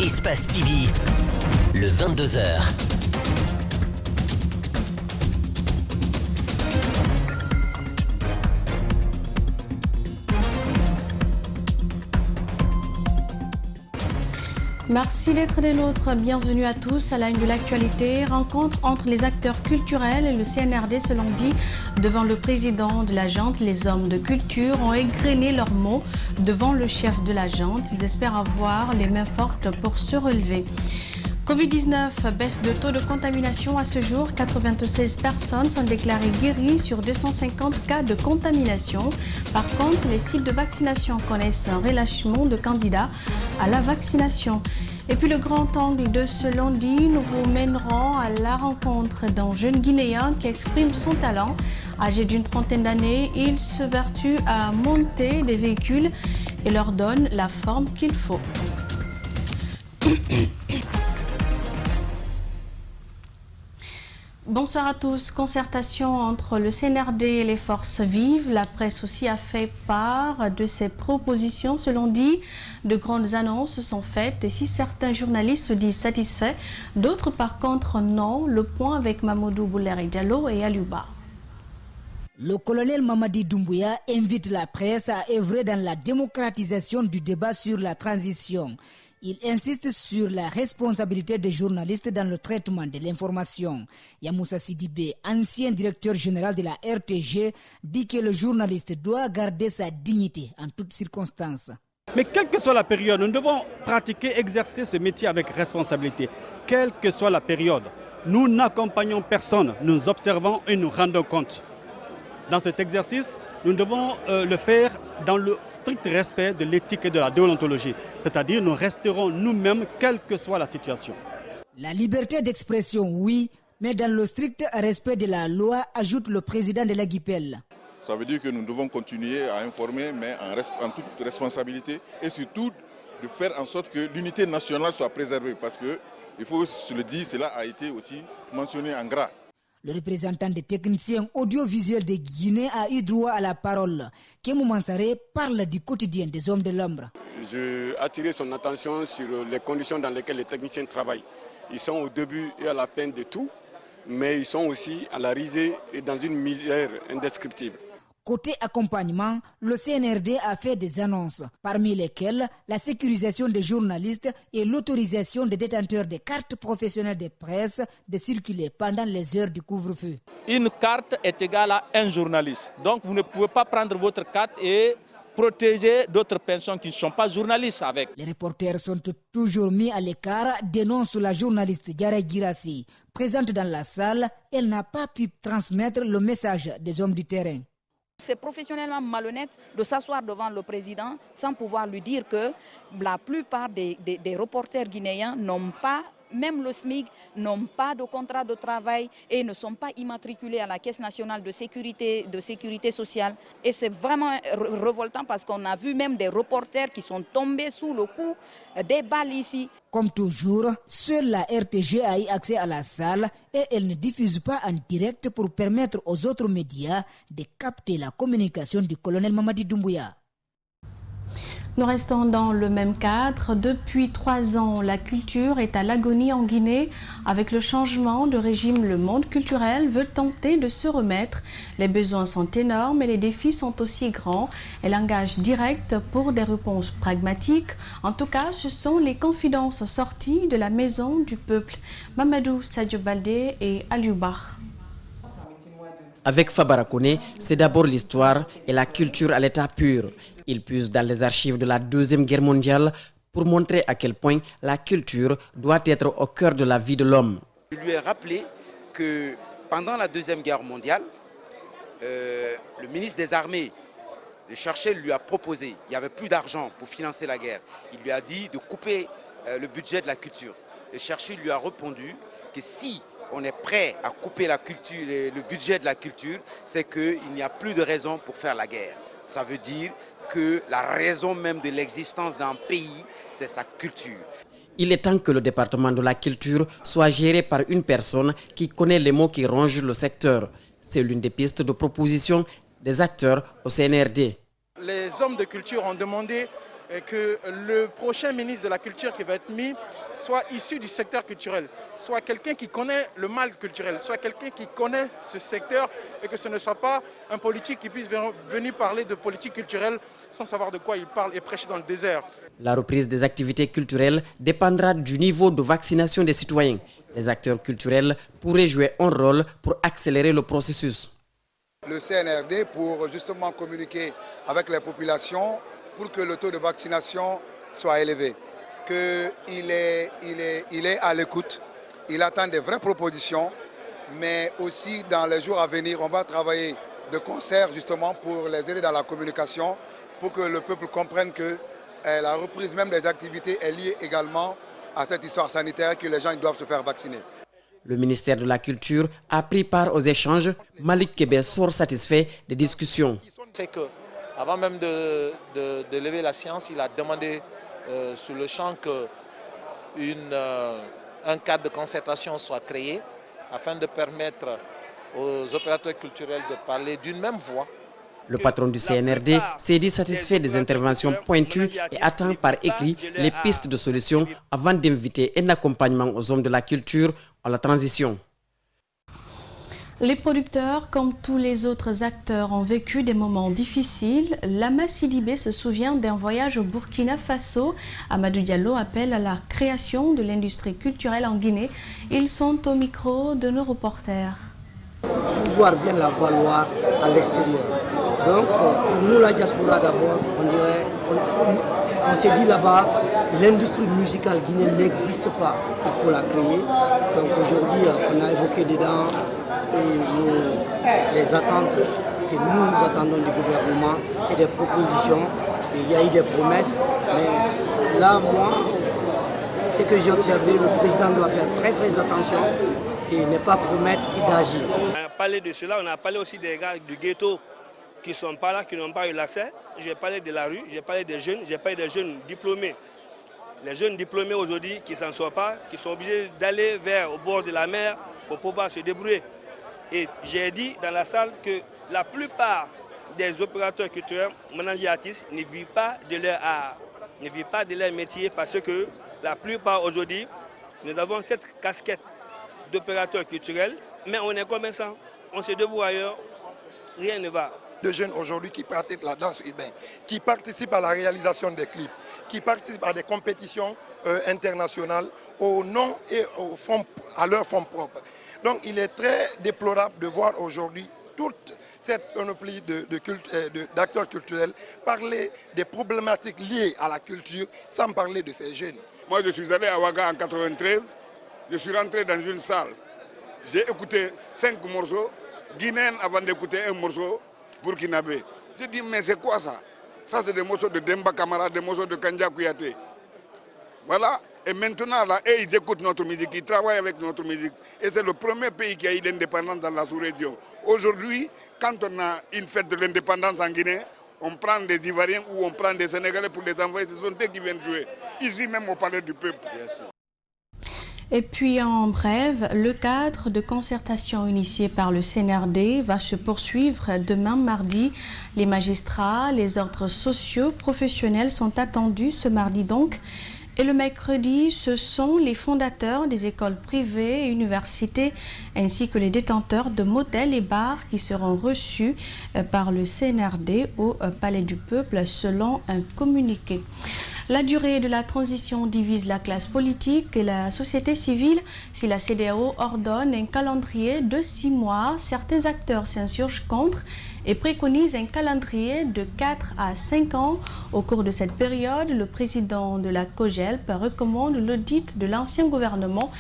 Espace TV, le 22h. Merci d'être des nôtres. Bienvenue à tous à la une de l'actualité. Rencontre entre les acteurs culturels et le CNRD ce lundi. Devant le président de la Junte, les hommes de culture ont égrené leurs mots devant le chef de la Junte. Ils espèrent avoir les mains fortes pour se relever. Covid-19, baisse de taux de contamination à ce jour. 96 personnes sont déclarées guéries sur 250 cas de contamination. Par contre, les sites de vaccination connaissent un relâchement de candidats à la vaccination. Et puis le grand angle de ce lundi, nous vous mènerons à la rencontre d'un jeune Guinéen qui exprime son talent. Âgé d'une trentaine d'années, il se vertue à monter des véhicules et leur donne la forme qu'il faut. Bonsoir à tous. Concertation entre le CNRD et les forces vives. La presse aussi a fait part de ses propositions. Ce lundi, de grandes annonces sont faites et si certains journalistes se disent satisfaits, d'autres par contre non. Le point avec Mamadou Bouleri Diallo et Aliouba. Le colonel Mamadi Doumbouya invite la presse à œuvrer dans la démocratisation du débat sur la transition. Il insiste sur la responsabilité des journalistes dans le traitement de l'information. Yamoussa Sidibé, ancien directeur général de la RTG, dit que le journaliste doit garder sa dignité en toutes circonstances. Mais quelle que soit la période, nous devons pratiquer, exercer ce métier avec responsabilité. Quelle que soit la période, nous n'accompagnons personne, nous observons et nous rendons compte. Dans cet exercice, nous devons le faire dans le strict respect de l'éthique et de la déontologie. C'est-à-dire nous resterons nous-mêmes, quelle que soit la situation. La liberté d'expression, oui, mais dans le strict respect de la loi, ajoute le président de la GIPEL. Ça veut dire que nous devons continuer à informer, mais en toute responsabilité et surtout de faire en sorte que l'unité nationale soit préservée. Parce que, il faut se le dire, cela a été aussi mentionné en gras. Le représentant des techniciens audiovisuels de Guinée a eu droit à la parole. Kémou Mansaré parle du quotidien des hommes de l'ombre. J'ai attiré son attention sur les conditions dans lesquelles les techniciens travaillent. Ils sont au début et à la fin de tout, mais ils sont aussi à la risée et dans une misère indescriptible. Côté accompagnement, le CNRD a fait des annonces, parmi lesquelles la sécurisation des journalistes et l'autorisation des détenteurs des cartes professionnelles de presse de circuler pendant les heures du couvre-feu. Une carte est égale à un journaliste. Donc vous ne pouvez pas prendre votre carte et protéger d'autres personnes qui ne sont pas journalistes avec. Les reporters sont toujours mis à l'écart, dénonce la journaliste Diarra Girassi. Présente dans la salle, elle n'a pas pu transmettre le message des hommes du terrain. C'est professionnellement malhonnête de s'asseoir devant le président sans pouvoir lui dire que la plupart des reporters guinéens n'ont pas, même le SMIC, n'ont pas de contrat de travail et ne sont pas immatriculés à la Caisse nationale de sécurité sociale. Et c'est vraiment révoltant parce qu'on a vu même des reporters qui sont tombés sous le coup des balles ici. Comme toujours, seule la RTG a eu accès à la salle et elle ne diffuse pas en direct pour permettre aux autres médias de capter la communication du colonel Mamadi Doumbouya. Nous restons dans le même cadre. Depuis 3 ans, la culture est à l'agonie en Guinée. Avec le changement de régime, le monde culturel veut tenter de se remettre. Les besoins sont énormes et les défis sont aussi grands. Elle engage direct pour des réponses pragmatiques. En tout cas, ce sont les confidences sorties de la maison du peuple. Mamadou Sadio Baldé et Aliouba. Avec Fabara Koné, c'est d'abord l'histoire et la culture à l'état pur. Il puise dans les archives de la Deuxième Guerre mondiale pour montrer à quel point la culture doit être au cœur de la vie de l'homme. Je lui ai rappelé que pendant la Deuxième Guerre mondiale, le ministre des Armées de Churchill lui a proposé, il n'y avait plus d'argent pour financer la guerre, il lui a dit de couper le budget de la culture. Et Churchill lui a répondu que si on est prêt à couper la culture et le budget de la culture, c'est qu'il n'y a plus de raison pour faire la guerre. Ça veut dire que la raison même de l'existence d'un pays, c'est sa culture. Il est temps que le département de la culture soit géré par une personne qui connaît les mots qui rongent le secteur. C'est l'une des pistes de proposition des acteurs au CNRD. Les hommes de culture ont demandé que le prochain ministre de la Culture qui va être mis soit issu du secteur culturel, soit quelqu'un qui connaît le mal culturel, soit quelqu'un qui connaît ce secteur et que ce ne soit pas un politique qui puisse venir parler de politique culturelle sans savoir de quoi il parle et prêcher dans le désert. La reprise des activités culturelles dépendra du niveau de vaccination des citoyens. Les acteurs culturels pourraient jouer un rôle pour accélérer le processus. Le CNRD pour justement communiquer avec les populations pour que le taux de vaccination soit élevé. Qu'il est à l'écoute, il attend des vraies propositions, mais aussi dans les jours à venir, on va travailler de concert justement pour les aider dans la communication, pour que le peuple comprenne que la reprise même des activités est liée également à cette histoire sanitaire, que les gens doivent se faire vacciner. Le ministère de la Culture a pris part aux échanges. Malik Kébé sort satisfait des discussions. C'est qu'avant même de lever la séance, il a demandé sur le champ qu'un cadre de concertation soit créé afin de permettre aux opérateurs culturels de parler d'une même voix. Le patron du CNRD s'est dit satisfait des interventions pointues et attend par écrit les pistes de solutions avant d'inviter un accompagnement aux hommes de la culture à la transition. Les producteurs, comme tous les autres acteurs, ont vécu des moments difficiles. Lama Sidibé se souvient d'un voyage au Burkina Faso. Amadou Diallo appelle à la création de l'industrie culturelle en Guinée. Ils sont au micro de nos reporters. Pouvoir bien la valoir à l'extérieur. Donc, pour nous, la diaspora d'abord, on s'est dit là-bas, l'industrie musicale guinéenne n'existe pas, il faut la créer. Donc aujourd'hui, on a évoqué dedans les attentes que nous attendons du gouvernement et des propositions. Et il y a eu des promesses, mais là, moi, ce que j'ai observé, le président doit faire très très attention et ne pas promettre et d'agir. On a parlé de cela, on a parlé aussi des gars du ghetto qui ne sont pas là, qui n'ont pas eu l'accès. J'ai parlé de la rue, j'ai parlé des jeunes, j'ai parlé des jeunes diplômés. Les jeunes diplômés aujourd'hui qui ne s'en sortent pas, qui sont obligés d'aller au bord de la mer pour pouvoir se débrouiller. Et j'ai dit dans la salle que la plupart des opérateurs culturels, managers artistes, ne vivent pas de leur art, ne vivent pas de leur métier parce que la plupart aujourd'hui, nous avons cette casquette d'opérateurs culturels, mais on est commerçants, on se débrouille ailleurs, rien ne va. De jeunes aujourd'hui qui pratiquent la danse urbaine, qui participent à la réalisation des clips, qui participent à des compétitions internationales au nom et à leur fonds propres. Donc il est très déplorable de voir aujourd'hui toute cette panoplie d'acteurs culturels parler des problématiques liées à la culture sans parler de ces jeunes. Moi je suis allé à Ouaga en 1993, je suis rentré dans une salle, j'ai écouté 5 morceaux guinéens avant d'écouter un morceau burkinabé. J'ai dit mais c'est quoi ça? Ça c'est des morceaux de Demba Camara, des morceaux de Kandja Kouyaté. Voilà, et maintenant là, ils écoutent notre musique, ils travaillent avec notre musique. Et c'est le premier pays qui a eu l'indépendance dans la sous-région. Aujourd'hui, quand on a une fête de l'indépendance en Guinée, on prend des Ivoiriens ou on prend des Sénégalais pour les envoyer, ce sont eux qui viennent jouer. Ici même au Palais du Peuple. Et puis en bref, le cadre de concertation initié par le CNRD va se poursuivre demain mardi. Les magistrats, les ordres sociaux, professionnels sont attendus ce mardi donc. Et le mercredi, ce sont les fondateurs des écoles privées et universités ainsi que les détenteurs de motels et bars qui seront reçus par le CNRD au Palais du Peuple selon un communiqué. La durée de la transition divise la classe politique et la société civile. Si la CEDEAO ordonne un calendrier de 6 mois, certains acteurs s'insurgent contre et préconise un calendrier de 4 à 5 ans. Au cours de cette période, le président de la COGELP recommande l'audit de l'ancien gouvernement,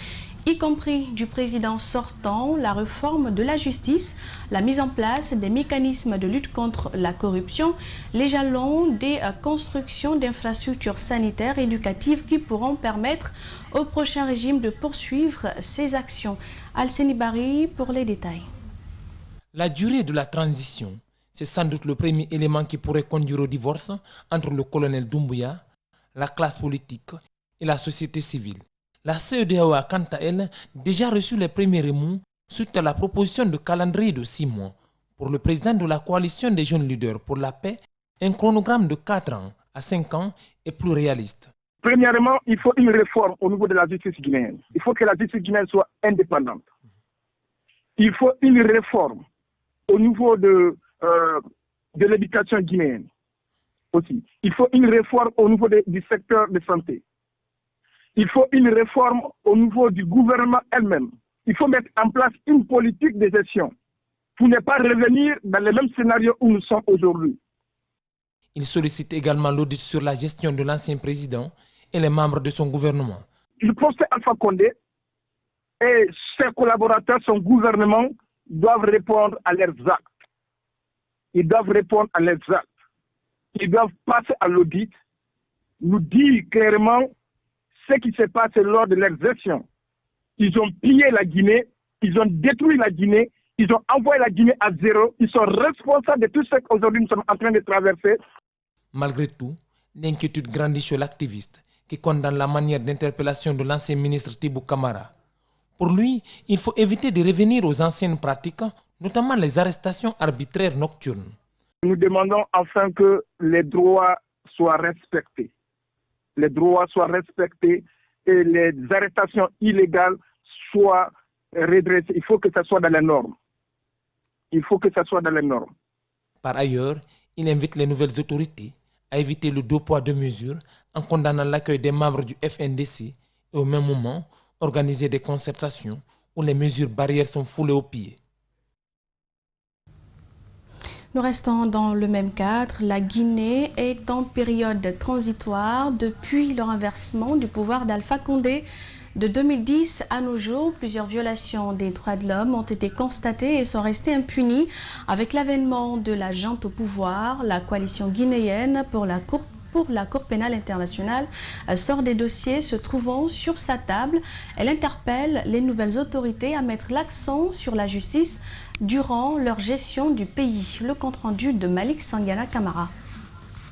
y compris du président sortant, la réforme de la justice, la mise en place des mécanismes de lutte contre la corruption, les jalons des constructions d'infrastructures sanitaires et éducatives qui pourront permettre au prochain régime de poursuivre ses actions. Alceni Bari pour les détails. La durée de la transition, c'est sans doute le premier élément qui pourrait conduire au divorce entre le colonel Doumbouya, la classe politique et la société civile. La CEDEAO a quant à elle déjà reçu les premiers remous suite à la proposition de calendrier de 6 mois. Pour le président de la coalition des jeunes leaders pour la paix, un chronogramme de 4 ans à 5 ans et plus réaliste. Premièrement, il faut une réforme au niveau de la justice guinéenne. Il faut que la justice guinéenne soit indépendante. Il faut une réforme au niveau de l'éducation guinéenne aussi. Il faut une réforme au niveau du secteur de santé. Il faut une réforme au niveau du gouvernement elle-même. Il faut mettre en place une politique de gestion pour ne pas revenir dans le même scénario où nous sommes aujourd'hui. Il sollicite également l'audit sur la gestion de l'ancien président et les membres de son gouvernement. Le procès Alpha Condé et ses collaborateurs, son gouvernement, doivent répondre à leurs actes. Ils doivent répondre à leurs actes. Ils doivent passer à l'audit, nous dire clairement ce qui s'est passé lors de leur gestion. Ils ont pillé la Guinée, ils ont détruit la Guinée, ils ont envoyé la Guinée à zéro. Ils sont responsables de tout ce qu'aujourd'hui nous sommes en train de traverser. Malgré tout, l'inquiétude grandit chez l'activiste qui condamne la manière d'interpellation de l'ancien ministre Tibou Camara. Pour lui, il faut éviter de revenir aux anciennes pratiques, notamment les arrestations arbitraires nocturnes. Nous demandons enfin que les droits soient respectés. Les droits soient respectés et les arrestations illégales soient redressées. Il faut que ça soit dans les normes. Il faut que ça soit dans les normes. Par ailleurs, il invite les nouvelles autorités à éviter le deux poids deux mesures en condamnant l'accueil des membres du FNDC et au même moment organiser des concertations où les mesures barrières sont foulées aux pieds. Nous restons dans le même cadre. La Guinée est en période transitoire depuis le renversement du pouvoir d'Alpha Condé. De 2010 à nos jours, plusieurs violations des droits de l'homme ont été constatées et sont restées impunies. Avec l'avènement de la junte au pouvoir, la coalition guinéenne pour la Cour pénale internationale sort des dossiers se trouvant sur sa table. Elle interpelle les nouvelles autorités à mettre l'accent sur la justice durant leur gestion du pays. Le compte-rendu de Malik Sangana Camara.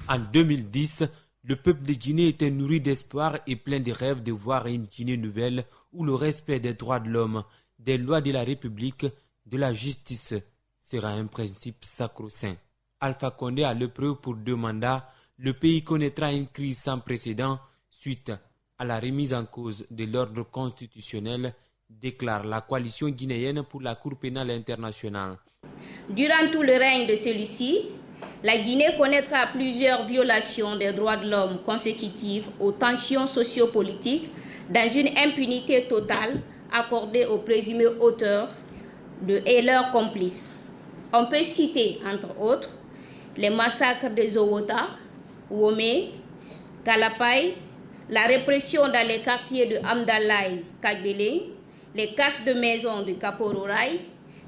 En 2010, le peuple de Guinée était nourri d'espoir et plein de rêves de voir une Guinée nouvelle où le respect des droits de l'homme, des lois de la République, de la justice sera un principe sacro-saint. Alpha Condé a l'épreuve pour 2 mandats. Le pays connaîtra une crise sans précédent suite à la remise en cause de l'ordre constitutionnel, déclare la coalition guinéenne pour la Cour pénale internationale. Durant tout le règne de celui-ci, la Guinée connaîtra plusieurs violations des droits de l'homme consécutives aux tensions sociopolitiques dans une impunité totale accordée aux présumés auteurs et leurs complices. On peut citer, entre autres, les massacres de Zowota, Womé, Kalapay, la répression dans les quartiers de Amdalaï, Kagbele, les casses de maisons de Kapororaï,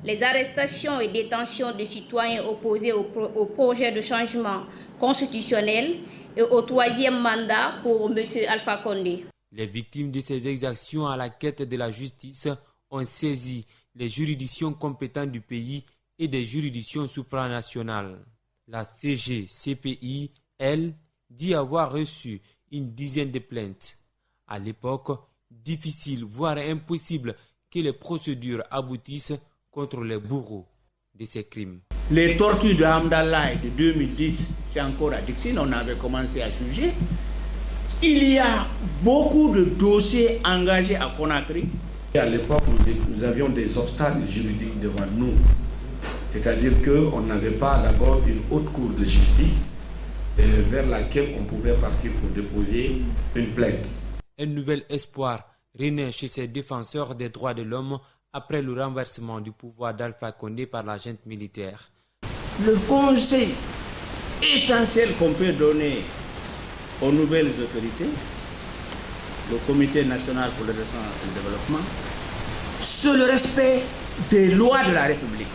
les arrestations et détentions de citoyens opposés au projet de changement constitutionnel et au 3e mandat pour M. Alpha Condé. Les victimes de ces exactions à la quête de la justice ont saisi les juridictions compétentes du pays et des juridictions supranationales. La CGCPI, elle, dit avoir reçu une dizaine de plaintes. À l'époque, difficile, voire impossible que les procédures aboutissent contre les bourreaux de ces crimes. Les tortures de Hamdallah de 2010, c'est encore à Dixine, on avait commencé à juger. Il y a beaucoup de dossiers engagés à Conakry. À l'époque, nous avions des obstacles juridiques devant nous. C'est-à-dire qu'on n'avait pas d'abord une haute cour de justice vers laquelle on pouvait partir pour déposer une plainte. Un nouvel espoir renaît chez ces défenseurs des droits de l'homme après le renversement du pouvoir d'Alpha Condé par la junte militaire. Le conseil essentiel qu'on peut donner aux nouvelles autorités, le Comité national pour le développement, c'est le respect des lois de la République.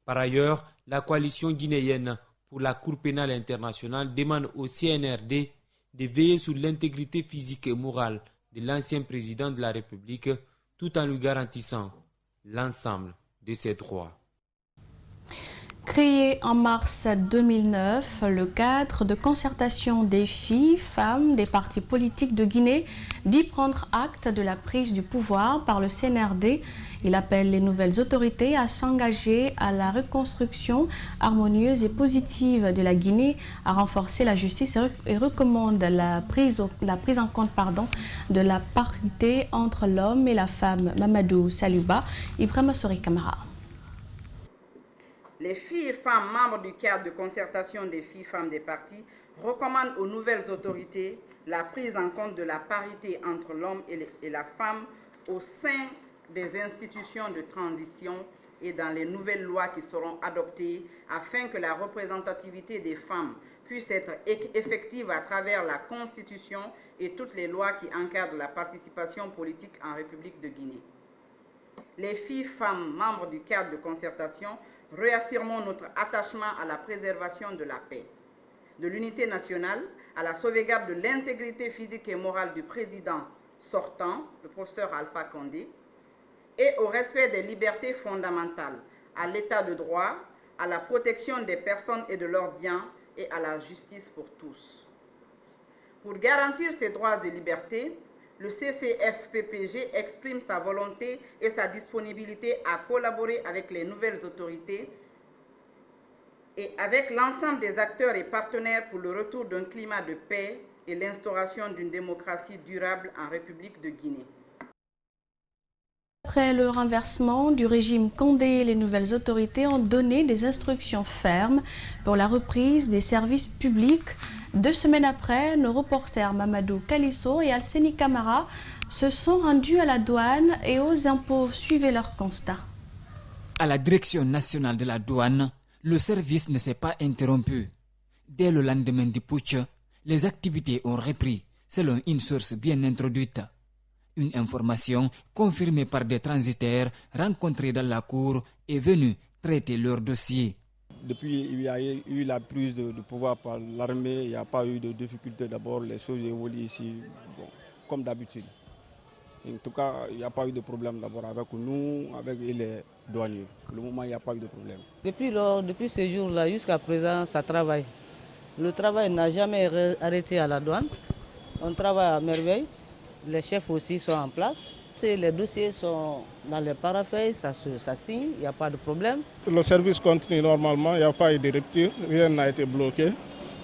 Par ailleurs, la coalition guinéenne pour la Cour pénale internationale demande au CNRD de veiller sur l'intégrité physique et morale de l'ancien président de la République tout en lui garantissant l'ensemble de ses droits. Créé en mars 2009, le cadre de concertation des filles, femmes, des partis politiques de Guinée dit prendre acte de la prise du pouvoir par le CNRD. Il appelle les nouvelles autorités à s'engager à la reconstruction harmonieuse et positive de la Guinée, à renforcer la justice et recommande la prise en compte de la parité entre l'homme et la femme. Mamadou Saluba, Ibrahima Sori Kamara. Les filles et femmes membres du cadre de concertation des filles et femmes des partis recommandent aux nouvelles autorités la prise en compte de la parité entre l'homme et la femme au sein des institutions de transition et dans les nouvelles lois qui seront adoptées afin que la représentativité des femmes puisse être effective à travers la Constitution et toutes les lois qui encadrent la participation politique en République de Guinée. Les filles et femmes membres du cadre de concertation réaffirmons notre attachement à la préservation de la paix, de l'unité nationale, à la sauvegarde de l'intégrité physique et morale du président sortant, le professeur Alpha Condé, et au respect des libertés fondamentales, à l'état de droit, à la protection des personnes et de leurs biens et à la justice pour tous. Pour garantir ces droits et libertés, le CCF-PPG exprime sa volonté et sa disponibilité à collaborer avec les nouvelles autorités et avec l'ensemble des acteurs et partenaires pour le retour d'un climat de paix et l'instauration d'une démocratie durable en République de Guinée. Après le renversement du régime Condé, les nouvelles autorités ont donné des instructions fermes pour la reprise des services publics. 2 semaines après, nos reporters Mamadou Kalisso et Alseni Kamara se sont rendus à la douane et aux impôts. Suivez leur constat. À la direction nationale de la douane, le service ne s'est pas interrompu. Dès le lendemain du putsch, les activités ont repris, selon une source bien introduite. Une information confirmée par des transitaires rencontrés dans la cour et venus traiter leur dossier. Depuis il y a eu la prise de pouvoir par l'armée, il n'y a pas eu de difficulté. D'abord, les choses évoluent ici comme d'habitude. En tout cas, il n'y a pas eu de problème d'abord avec nous, avec les douaniers. Pour le moment, il n'y a pas eu de problème. Depuis ce jour-là jusqu'à présent, ça travaille. Le travail n'a jamais arrêté à la douane. On travaille à merveille. Les chefs aussi sont en place. Les dossiers sont dans les paraffeuilles, ça signe, il n'y a pas de problème. Le service continue normalement, il n'y a pas eu de rupture, rien n'a été bloqué.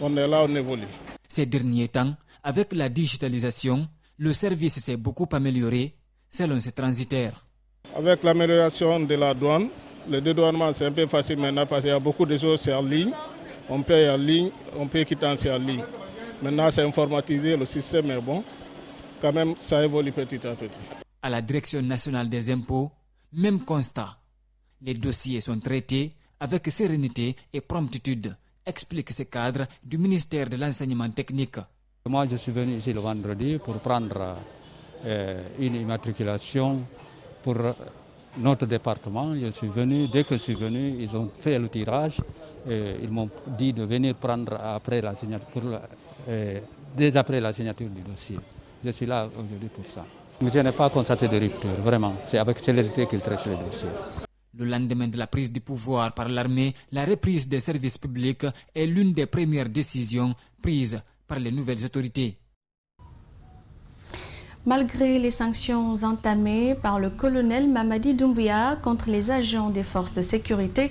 On est là, on évolue. Ces derniers temps, avec la digitalisation, le service s'est beaucoup amélioré, selon ces transitaires. Avec l'amélioration de la douane, le dédouanement c'est un peu facile maintenant parce qu'il y a beaucoup de choses en ligne. On paye en ligne, on paye quittance en ligne. Maintenant c'est informatisé, le système est bon. Quand même, ça évolue petit à petit. À la Direction nationale des impôts, même constat. Les dossiers sont traités avec sérénité et promptitude, explique ce cadre du ministère de l'enseignement technique. Moi, je suis venu ici le vendredi pour prendre une immatriculation pour notre département. Je suis venu, dès que je suis venu, ils ont fait le tirage et ils m'ont dit de venir prendre après la signature, dès après la signature du dossier. Je suis là aujourd'hui pour ça. Mais je n'ai pas constaté de rupture, vraiment. C'est avec célérité qu'ils traitent les dossiers. Le lendemain de la prise du pouvoir par l'armée, la reprise des services publics est l'une des premières décisions prises par les nouvelles autorités. Malgré les sanctions entamées par le colonel Mamadi Doumbouya contre les agents des forces de sécurité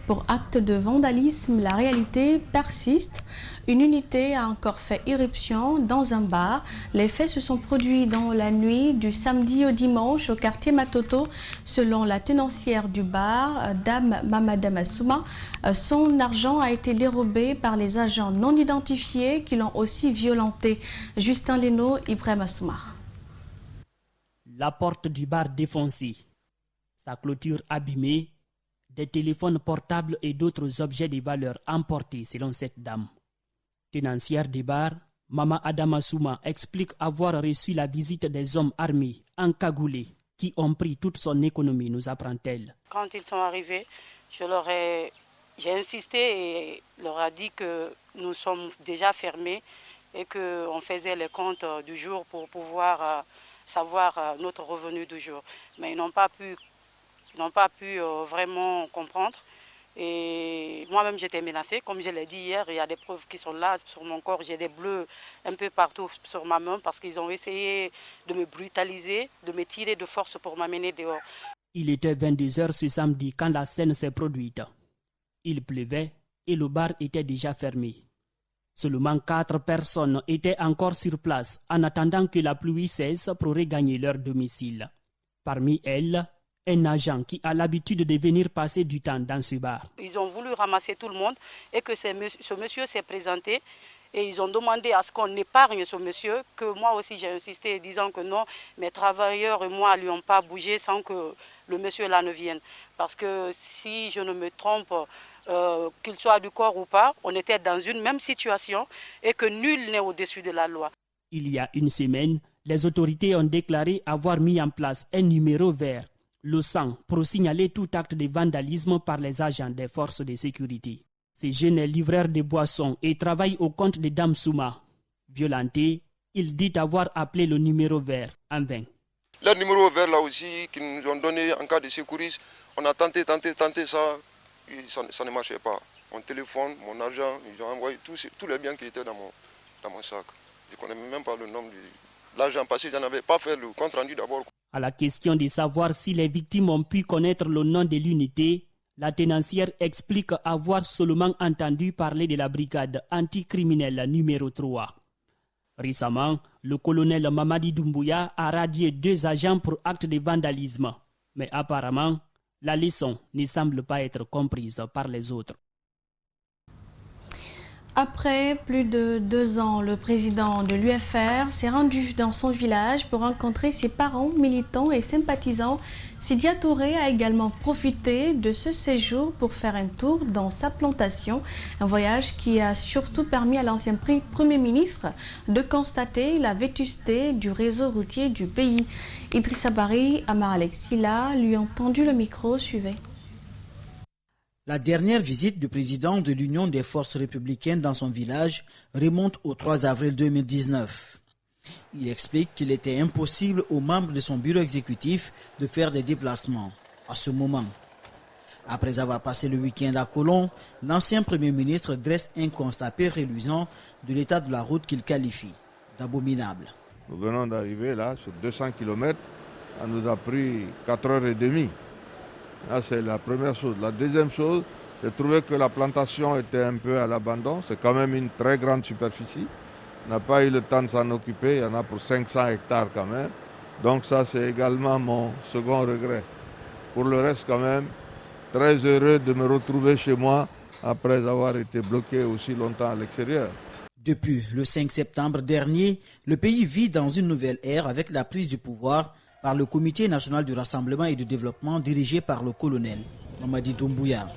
pour actes de vandalisme, la réalité persiste. Une unité a encore fait irruption dans un bar. Les faits se sont produits dans la nuit du samedi au dimanche au quartier Matoto. Selon la tenancière du bar, Dame Mamadama Souma, son argent a été dérobé par les agents non identifiés qui l'ont aussi violenté. Justin Leno, Ibrahima Souma. La porte du bar défoncée, sa clôture abîmée, des téléphones portables et d'autres objets de valeur emportés selon cette dame. Tenancière du bar, Mama Adama Souma explique avoir reçu la visite des hommes armés, encagoulés, qui ont pris toute son économie, nous apprend-elle. Quand ils sont arrivés, j'ai insisté et leur a dit que nous sommes déjà fermés et qu'on faisait les comptes du jour pour pouvoir savoir notre revenu du jour. Mais ils n'ont pas pu vraiment comprendre. Et moi-même, j'étais menacée. Comme je l'ai dit hier, il y a des preuves qui sont là sur mon corps. J'ai des bleus un peu partout sur ma main parce qu'ils ont essayé de me brutaliser, de me tirer de force pour m'amener dehors. Il était 22h ce samedi quand la scène s'est produite. Il pleuvait et le bar était déjà fermé. Seulement 4 personnes étaient encore sur place en attendant que la pluie cesse pour regagner leur domicile. Parmi elles, un agent qui a l'habitude de venir passer du temps dans ce bar. Ils ont voulu ramasser tout le monde et que ce monsieur s'est présenté et ils ont demandé à ce qu'on épargne ce monsieur, que moi aussi j'ai insisté disant que non, mes travailleurs et moi ne lui ont pas bougé sans que le monsieur là ne vienne. Parce que si je ne me trompe, qu'il soit du corps ou pas, on était dans une même situation et que nul n'est au-dessus de la loi. Il y a une semaine, les autorités ont déclaré avoir mis en place un numéro vert, le 100, pour signaler tout acte de vandalisme par les agents des forces de sécurité. Ce jeune est livreur de boissons et travaille au compte de Dame Souma. Violenté, il dit avoir appelé le numéro vert en vain. Le numéro vert là aussi, qu'ils nous ont donné en cas de secourisme, on a tenté ça, ça ne marchait pas. Mon téléphone, mon argent, ils ont envoyé tous les biens qui étaient dans mon sac. Je ne connais même pas le nom de l'argent parce qu'ils n'avaient pas fait le compte rendu d'abord. À la question de savoir si les victimes ont pu connaître le nom de l'unité, la tenancière explique avoir seulement entendu parler de la brigade anticriminelle numéro 3. Récemment, le colonel Mamadi Doumbouya a radié 2 agents pour acte de vandalisme. Mais apparemment, la leçon ne semble pas être comprise par les autres. Après plus de 2 ans, le président de l'UFR s'est rendu dans son village pour rencontrer ses parents, militants et sympathisants. Sidya Touré a également profité de ce séjour pour faire un tour dans sa plantation. Un voyage qui a surtout permis à l'ancien Premier ministre de constater la vétusté du réseau routier du pays. Idrissa Bari, Amar Alexila lui ont tendu le micro, suivez. La dernière visite du président de l'Union des forces républicaines dans son village remonte au 3 avril 2019. Il explique qu'il était impossible aux membres de son bureau exécutif de faire des déplacements à ce moment. Après avoir passé le week-end à Colomb, l'ancien Premier ministre dresse un constat peu reluisant de l'état de la route qu'il qualifie d'abominable. Nous venons d'arriver là sur 200 km, ça nous a pris 4h30. Là, c'est la première chose. La deuxième chose, j'ai trouvé que la plantation était un peu à l'abandon. C'est quand même une très grande superficie. On n'a pas eu le temps de s'en occuper. Il y en a pour 500 hectares quand même. Donc ça, c'est également mon second regret. Pour le reste, quand même, très heureux de me retrouver chez moi après avoir été bloqué aussi longtemps à l'extérieur. Depuis le 5 septembre dernier, le pays vit dans une nouvelle ère avec la prise du pouvoir par le Comité national du rassemblement et du développement dirigé par le colonel Mamadi Doumbouya.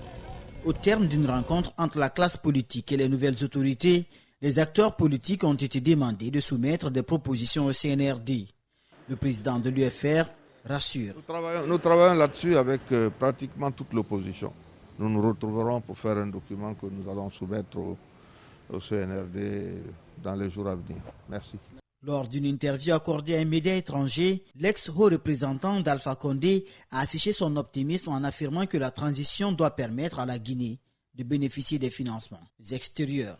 Au terme d'une rencontre entre la classe politique et les nouvelles autorités, les acteurs politiques ont été demandés de soumettre des propositions au CNRD. Le président de l'UFR rassure. Nous travaillons là-dessus avec pratiquement toute l'opposition. Nous nous retrouverons pour faire un document que nous allons soumettre au CNRD dans les jours à venir. Merci. Lors d'une interview accordée à un média étranger, l'ex-haut représentant d'Alpha Condé a affiché son optimisme en affirmant que la transition doit permettre à la Guinée de bénéficier des financements extérieurs.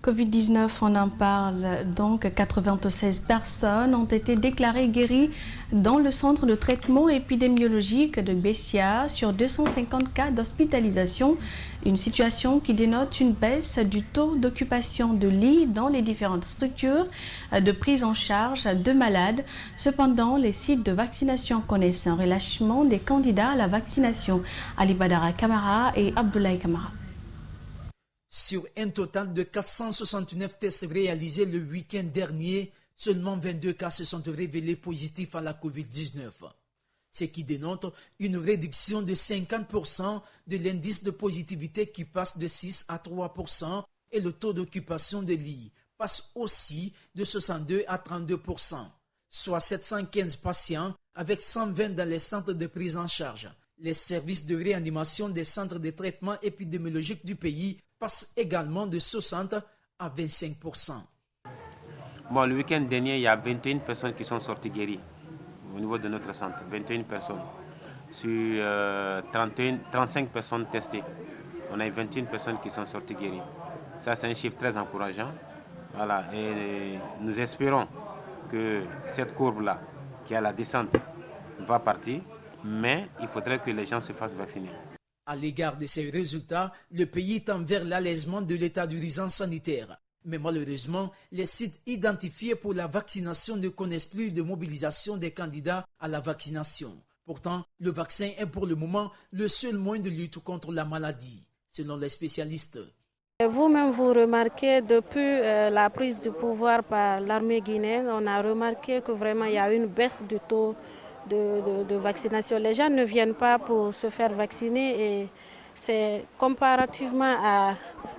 Covid-19, on en parle donc. 96 personnes ont été déclarées guéries dans le centre de traitement épidémiologique de Bessia sur 250 cas d'hospitalisation. Une situation qui dénote une baisse du taux d'occupation de lits dans les différentes structures de prise en charge de malades. Cependant, les sites de vaccination connaissent un relâchement des candidats à la vaccination. Ali Badara Kamara et Abdoulaye Kamara. Sur un total de 469 tests réalisés le week-end dernier, seulement 22 cas se sont révélés positifs à la Covid-19. Ce qui dénote une réduction de 50% de l'indice de positivité qui passe de 6 à 3% et le taux d'occupation des lits passe aussi de 62 à 32%, soit 715 patients avec 120 dans les centres de prise en charge. Les services de réanimation des centres de traitement épidémiologique du pays passe également de 60 à 25%. Bon, le week-end dernier, il y a 21 personnes qui sont sorties guéries au niveau de notre centre, 21 personnes. sur 35 personnes testées. On a eu 21 personnes qui sont sorties guéries. Ça, c'est un chiffre très encourageant. Voilà. Et nous espérons que cette courbe-là, qui est à la descente, va partir, mais il faudrait que les gens se fassent vacciner. À l'égard de ces résultats, le pays tend vers l'allègement de l'état d'urgence sanitaire. Mais malheureusement, les sites identifiés pour la vaccination ne connaissent plus de mobilisation des candidats à la vaccination. Pourtant, le vaccin est pour le moment le seul moyen de lutte contre la maladie, selon les spécialistes. Vous-même, vous remarquez, depuis la prise du pouvoir par l'armée guinéenne, on a remarqué que vraiment il y a une baisse du taux de vaccination. Les gens ne viennent pas pour se faire vacciner et c'est comparativement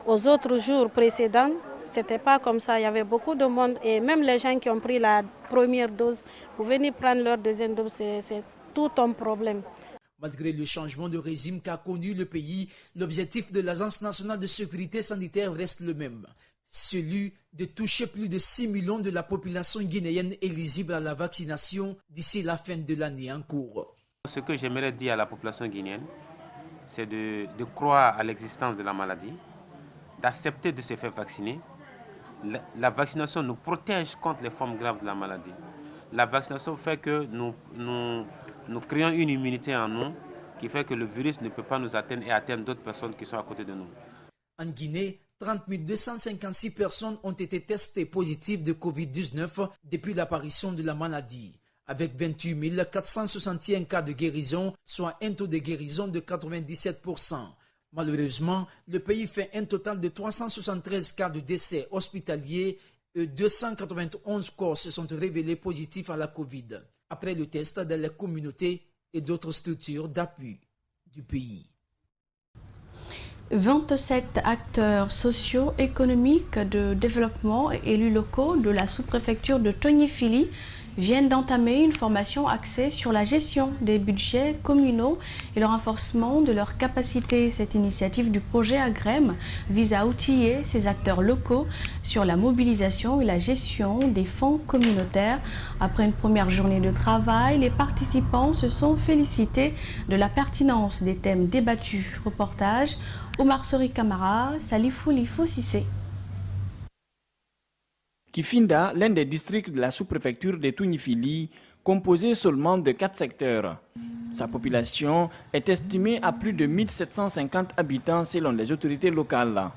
aux autres jours précédents, c'était pas comme ça. Il y avait beaucoup de monde et même les gens qui ont pris la première dose, pour venir prendre leur deuxième dose, c'est tout un problème. Malgré le changement de régime qu'a connu le pays, l'objectif de l'Agence nationale de sécurité sanitaire reste le même. Celui de toucher plus de 6 millions de la population guinéenne éligible à la vaccination d'ici la fin de l'année en cours. Ce que j'aimerais dire à la population guinéenne, c'est de croire à l'existence de la maladie, d'accepter de se faire vacciner. La vaccination nous protège contre les formes graves de la maladie. La vaccination fait que nous créons une immunité en nous qui fait que le virus ne peut pas nous atteindre et atteindre d'autres personnes qui sont à côté de nous. En Guinée, 30 256 personnes ont été testées positives de Covid-19 depuis l'apparition de la maladie, avec 28 461 cas de guérison, soit un taux de guérison de 97%. Malheureusement, le pays fait un total de 373 cas de décès hospitaliers et 291 corps se sont révélés positifs à la Covid, après le test dans les communautés et d'autres structures d'appui du pays. 27 acteurs sociaux, économiques, de développement et élus locaux de la sous-préfecture de Tonyefili viennent d'entamer une formation axée sur la gestion des budgets communaux et le renforcement de leurs capacités. Cette initiative du projet Agrem vise à outiller ces acteurs locaux sur la mobilisation et la gestion des fonds communautaires. Après une première journée de travail, les participants se sont félicités de la pertinence des thèmes débattus. Reportage Omar Sori Kamara, Salifou Lifo Sissé. Kifinda, l'un des districts de la sous-préfecture de Tonyefili, composé seulement de 4 secteurs. Sa population est estimée à plus de 1750 habitants selon les autorités locales.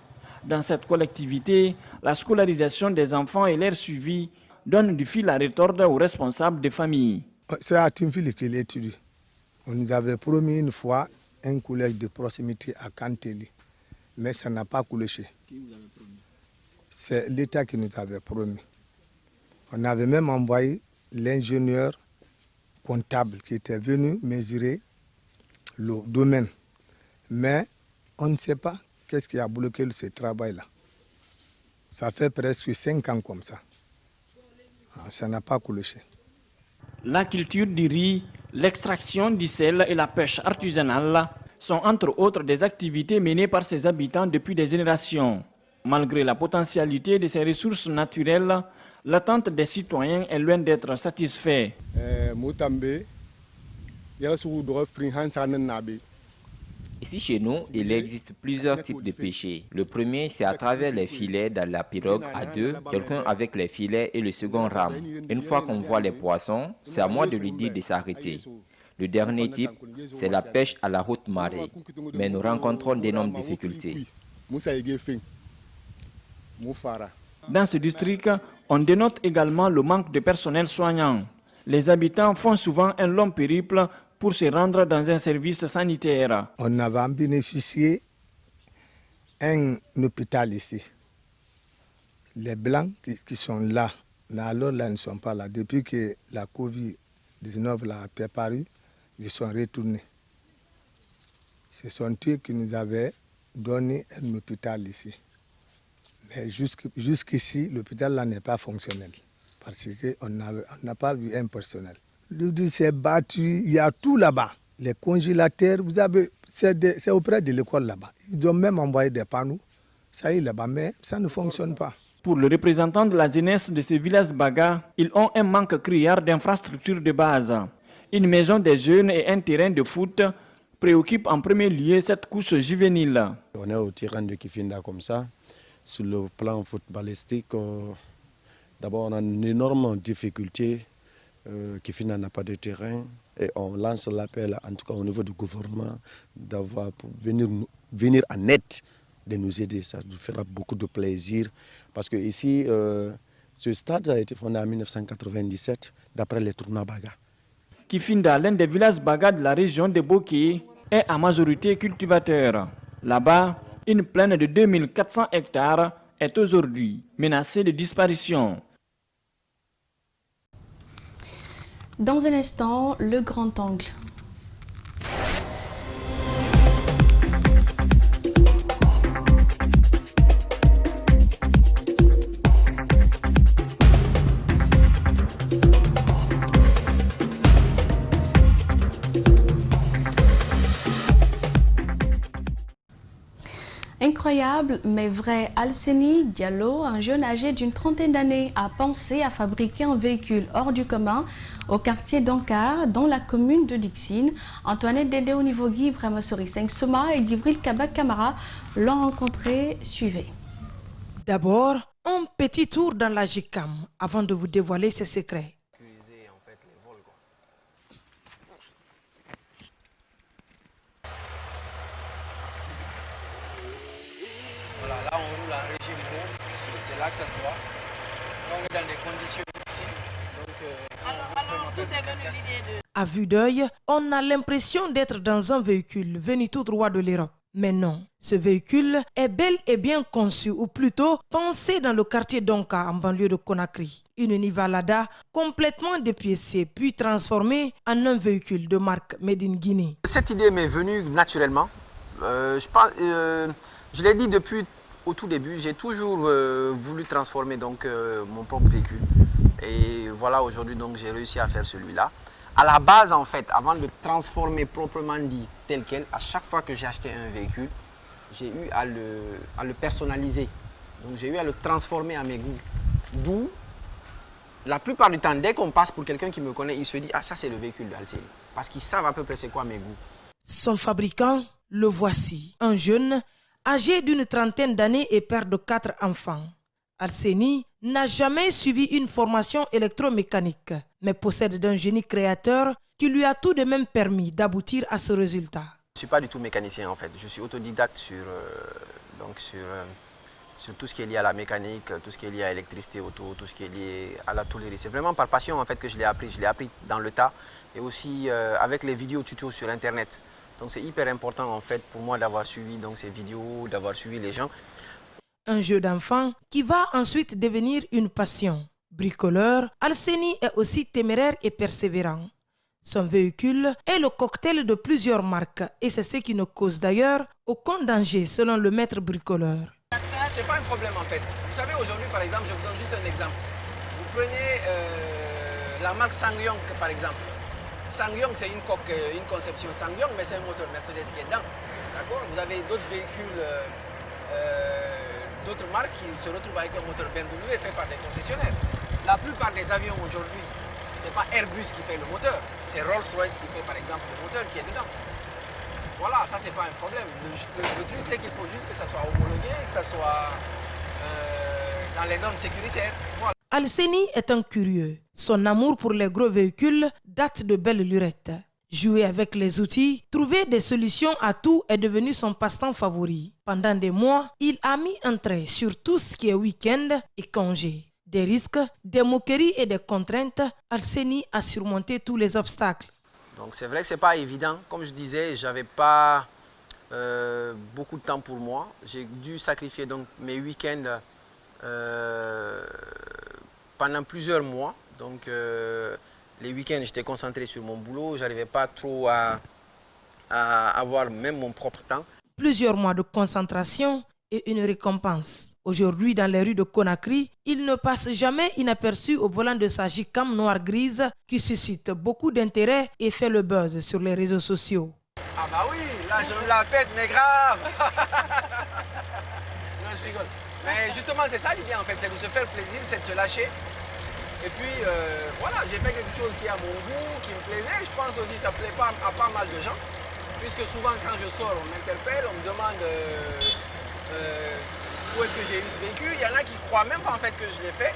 Dans cette collectivité, la scolarisation des enfants et leur suivi donnent du fil à retordre aux responsables des familles. C'est à Tonyefili qu'il étudie. On nous avait promis une fois un collège de proximité à Kanteli, mais ça n'a pas couléché. Qui vous avait promis? C'est l'État qui nous avait promis. On avait même envoyé l'ingénieur comptable qui était venu mesurer le domaine. Mais on ne sait pas qu'est-ce qui a bloqué ce travail-là. Ça fait presque 5 ans comme ça. Ça n'a pas couléché. La culture du riz, l'extraction du sel et la pêche artisanale sont entre autres des activités menées par ces habitants depuis des générations. Malgré la potentialité de ces ressources naturelles, l'attente des citoyens est loin d'être satisfaite. Ici chez nous, il existe plusieurs types de pêcher. Le premier, c'est à travers les filets dans la pirogue à deux, quelqu'un avec les filets et le second rame. Une fois qu'on voit les poissons, c'est à moi de lui dire de s'arrêter. Le dernier type, c'est la pêche à la haute marée, mais nous rencontrons d'énormes difficultés. Dans ce district, on dénote également le manque de personnel soignant. Les habitants font souvent un long périple pour se rendre dans un service sanitaire. On avait bénéficié d'un hôpital ici. Les Blancs qui sont là, alors là, ils ne sont pas là. Depuis que la Covid-19 a apparu, ils sont retournés. Ce sont eux qui nous avaient donné un hôpital ici. Mais jusqu'ici, l'hôpital là n'est pas fonctionnel parce qu'on n'a pas vu un personnel. Le s'est battu, il y a tout là-bas. Les congélateurs, c'est auprès de l'école là-bas. Ils ont même envoyé des panneaux, ça y est là-bas, mais ça ne fonctionne pas. Pour le représentant de la jeunesse de ce village Baga, ils ont un manque criard d'infrastructures de base. une maison des jeunes et un terrain de foot préoccupent en premier lieu cette couche juvénile. On est au terrain de Kifinda comme ça. Sur le plan footballistique, d'abord on a une énorme difficulté. Kifinda n'a pas de terrain et on lance l'appel, en tout cas au niveau du gouvernement, d'avoir pour venir en aide, de nous aider. Ça nous fera beaucoup de plaisir parce que ici, ce stade a été fondé en 1997 d'après les tournois Baga. Kifinda, l'un des villages Baga de la région de Boké, est à majorité cultivateur. Là-bas, une plaine de 2400 hectares est aujourd'hui menacée de disparition. Dans un instant, le grand angle. Incroyable mais vrai, Alseni Diallo, un jeune âgé d'une trentaine d'années, a pensé à fabriquer un véhicule hors du commun au quartier d'Ankar, dans la commune de Dixine. Antoinette Dédé Onivogui, Ibrahima Sori 5 Souma et Djibril Kaba Kamara l'ont rencontré. Suivez. D'abord, un petit tour dans la GICAM avant de vous dévoiler ses secrets. Voilà, là on roule en régime haut, c'est là que ça se voit. Là on est dans des conditions difficiles. Alors, tout est venu l'idée de... À vue d'œil, on a l'impression d'être dans un véhicule venu tout droit de l'Europe. Mais non, ce véhicule est bel et bien conçu, ou plutôt pensé dans le quartier d'Onka, en banlieue de Conakry. Une Niva Lada complètement dépiécée, puis transformée en un véhicule de marque Made in Guinée. Cette idée m'est venue naturellement. Je l'ai dit depuis au tout début, j'ai toujours voulu transformer donc, mon propre véhicule. Et voilà, aujourd'hui, donc j'ai réussi à faire celui-là. À la base, en fait, avant de transformer proprement dit tel quel, à chaque fois que j'ai acheté un véhicule, j'ai eu à le personnaliser. Donc j'ai eu à le transformer à mes goûts. D'où, la plupart du temps, dès qu'on passe pour quelqu'un qui me connaît, il se dit « Ah, ça c'est le véhicule d'Alseni ». Parce qu'ils savent à peu près c'est quoi mes goûts. Son fabricant, le voici. Un jeune, âgé d'une trentaine d'années et père de 4 enfants. Alseni n'a jamais suivi une formation électromécanique, mais possède d'un génie créateur qui lui a tout de même permis d'aboutir à ce résultat. Je ne suis pas du tout mécanicien en fait, je suis autodidacte sur tout ce qui est lié à la mécanique, tout ce qui est lié à l'électricité auto, tout ce qui est lié à la tôlerie. C'est vraiment par passion en fait que je l'ai appris dans le tas et aussi avec les vidéos tutos sur internet. Donc c'est hyper important en fait pour moi d'avoir suivi donc, ces vidéos, d'avoir suivi les gens. Un jeu d'enfant qui va ensuite devenir une passion. Bricoleur, Alseni est aussi téméraire et persévérant. Son véhicule est le cocktail de plusieurs marques et c'est ce qui ne cause d'ailleurs aucun danger selon le maître bricoleur. C'est pas un problème en fait. Vous savez aujourd'hui par exemple, je vous donne juste un exemple. Vous prenez la marque SsangYong par exemple. SsangYong c'est une conception SsangYong mais c'est un moteur Mercedes qui est dedans. D'accord ? Vous avez d'autres véhicules d'autres marques qui se retrouvent avec un moteur BMW fait par des concessionnaires. La plupart des avions aujourd'hui, ce n'est pas Airbus qui fait le moteur, c'est Rolls-Royce qui fait par exemple le moteur qui est dedans. Voilà, ça c'est pas un problème. Le truc c'est qu'il faut juste que ça soit homologué, que ça soit dans les normes sécuritaires. Voilà. Alseni est un curieux. Son amour pour les gros véhicules date de belle lurette. Jouer avec les outils, trouver des solutions à tout est devenu son passe-temps favori. Pendant des mois, il a mis un trait sur tout ce qui est week-end et congé. Des risques, des moqueries et des contraintes, Alseni a surmonté tous les obstacles. Donc c'est vrai que ce n'est pas évident. Comme je disais, je n'avais pas beaucoup de temps pour moi. J'ai dû sacrifier donc, mes week-ends pendant plusieurs mois. Donc, les week-ends, j'étais concentré sur mon boulot. Je n'arrivais pas trop à avoir même mon propre temps. Plusieurs mois de concentration et une récompense. Aujourd'hui, dans les rues de Conakry, il ne passe jamais inaperçu au volant de sa GICAM noire-grise qui suscite beaucoup d'intérêt et fait le buzz sur les réseaux sociaux. Ah bah oui, là je me la pète, mais grave. Non, je rigole. Mais justement, c'est ça l'idée en fait, c'est de se faire plaisir, c'est de se lâcher. Et puis voilà, j'ai fait quelque chose qui est à mon goût, qui me plaisait. Je pense aussi que ça plaît pas à pas mal de gens. Puisque souvent quand je sors, on m'interpelle, on me demande où est-ce que j'ai eu ce véhicule. Il y en a qui croient même pas en fait que je l'ai fait.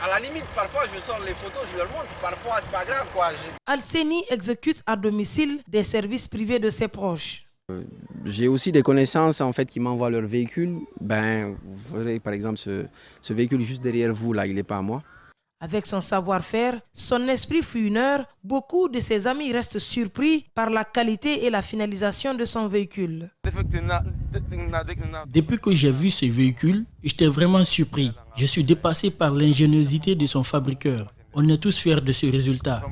À la limite, parfois je sors les photos, je leur montre. Parfois c'est pas grave quoi. Alseni exécute à domicile des services privés de ses proches. J'ai aussi des connaissances en fait qui m'envoient leur véhicule. Ben, vous verrez par exemple ce véhicule juste derrière vous là, il n'est pas à moi. Avec son savoir-faire, son esprit fouineur, beaucoup de ses amis restent surpris par la qualité et la finalisation de son véhicule. Depuis que j'ai vu ce véhicule, j'étais vraiment surpris. Je suis dépassé par l'ingéniosité de son fabriqueur. On est tous fiers de ce résultat.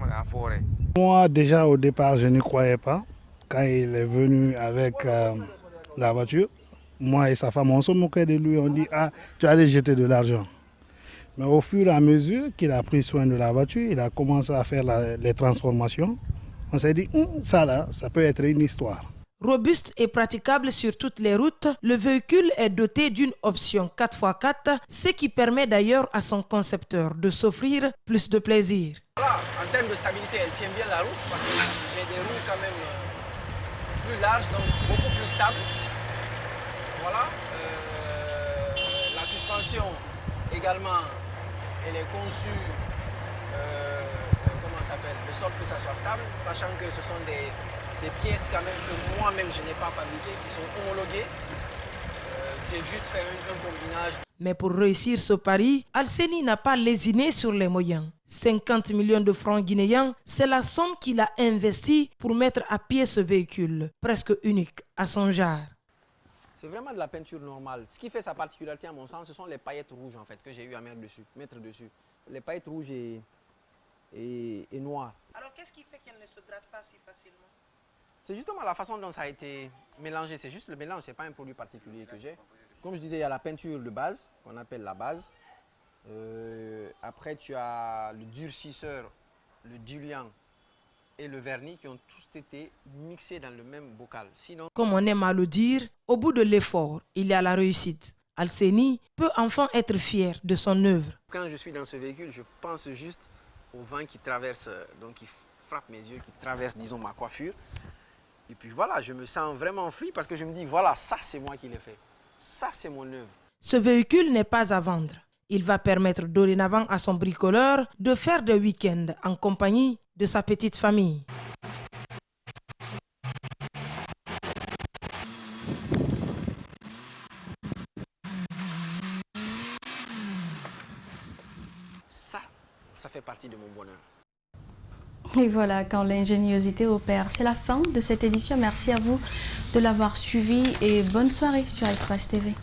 Moi déjà au départ je ne croyais pas. Quand il est venu avec la voiture, moi et sa femme on se moquait de lui, on dit ah tu allais jeter de l'argent. Mais au fur et à mesure qu'il a pris soin de la voiture, il a commencé à faire les transformations. On s'est dit, ça là, ça peut être une histoire. Robuste et praticable sur toutes les routes, le véhicule est doté d'une option 4x4, ce qui permet d'ailleurs à son concepteur de s'offrir plus de plaisir. Voilà, en termes de stabilité, elle tient bien la route parce que j'ai des roues quand même plus larges, donc beaucoup plus stables. Voilà, la suspension également. Elle est conçue, de sorte que ça soit stable, sachant que ce sont des pièces quand même que moi-même je n'ai pas fabriquées, qui sont homologuées. J'ai juste fait un combinage. Mais pour réussir ce pari, Alseni n'a pas lésiné sur les moyens. 50 millions de francs guinéens, c'est la somme qu'il a investie pour mettre à pied ce véhicule, presque unique à son genre. C'est vraiment de la peinture normale. Ce qui fait sa particularité à mon sens, ce sont les paillettes rouges en fait que j'ai eu à mettre dessus. Les paillettes rouges et noires. Alors qu'est-ce qui fait qu'elle ne se gratte pas si facilement? C'est justement la façon dont ça a été mélangé. C'est juste le mélange, c'est pas un produit particulier que j'ai. Comme je disais, il y a la peinture de base, qu'on appelle la base. Après, tu as le durcisseur, le diluant et le vernis qui ont tous été mixés dans le même bocal. Sinon... Comme on aime à le dire, au bout de l'effort, il y a la réussite. Alseni peut enfin être fier de son œuvre. Quand je suis dans ce véhicule, je pense juste au vent qui traverse, donc qui frappe mes yeux, qui traverse, disons, ma coiffure. Et puis voilà, je me sens vraiment free parce que je me dis, voilà, ça c'est moi qui l'ai fait. Ça c'est mon œuvre. Ce véhicule n'est pas à vendre. Il va permettre dorénavant à son bricoleur de faire des week-ends en compagnie de sa petite famille. Ça fait partie de mon bonheur. Et voilà, quand l'ingéniosité opère. C'est la fin de cette édition. Merci à vous de l'avoir suivi et bonne soirée sur Espace TV.